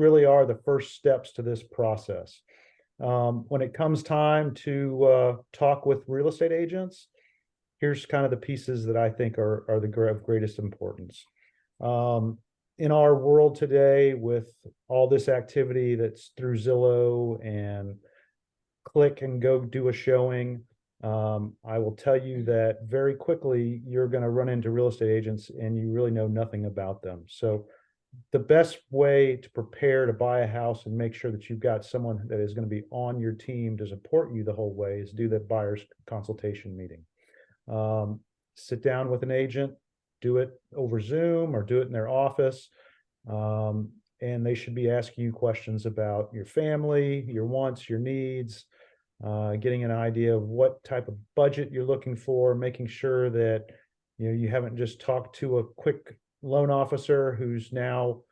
really are the first steps to this process. When it comes time to talk with real estate agents, here's kind of the pieces that I think are of greatest importance. In our world today, with all this activity that's through Zillow and click and go do a showing, I will tell you that very quickly you're going to run into real estate agents and you really know nothing about them. So the best way to prepare to buy a house and make sure that you've got someone that is going to be on your team to support you the whole way is do that buyer's consultation meeting. Sit down with an agent, do it over Zoom or do it in their office. And they should be asking you questions about your family, your wants, your needs, getting an idea of what type of budget you're looking for, making sure that you haven't just talked to a quick loan officer who's now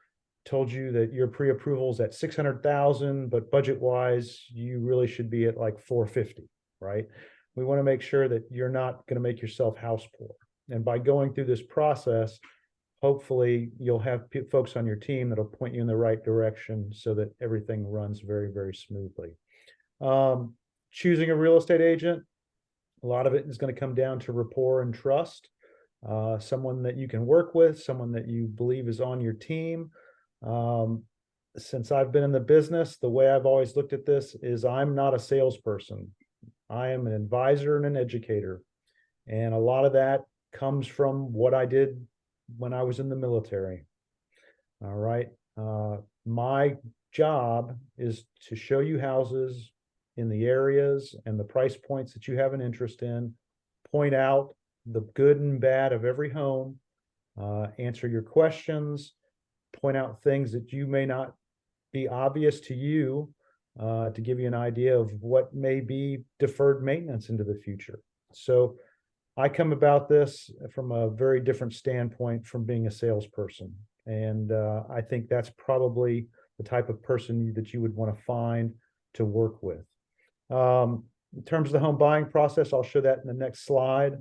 told you that your pre-approval is at 600,000, but budget-wise, you really should be at like 450, right? We want to make sure that you're not going to make yourself house poor. And by going through this process, hopefully you'll have folks on your team that'll point you in the right direction so that everything runs very, very smoothly. Choosing a real estate agent, a lot of it is going to come down to rapport and trust. Someone that you can work with, someone that you believe is on your team. Since I've been in the business, the way I've always looked at this is I'm not a salesperson. I am an advisor and an educator. And a lot of that comes from what I did when I was in the military. All right. My job is to show you houses in the areas and the price points that you have an interest in, point out the good and bad of every home, answer your questions, point out things that you may not be obvious to you, to give you an idea of what may be deferred maintenance into the future. So I come about this from a very different standpoint from being a salesperson. And I think that's probably the type of person that you would want to find to work with. In terms of the home buying process, I'll show that in the next slide.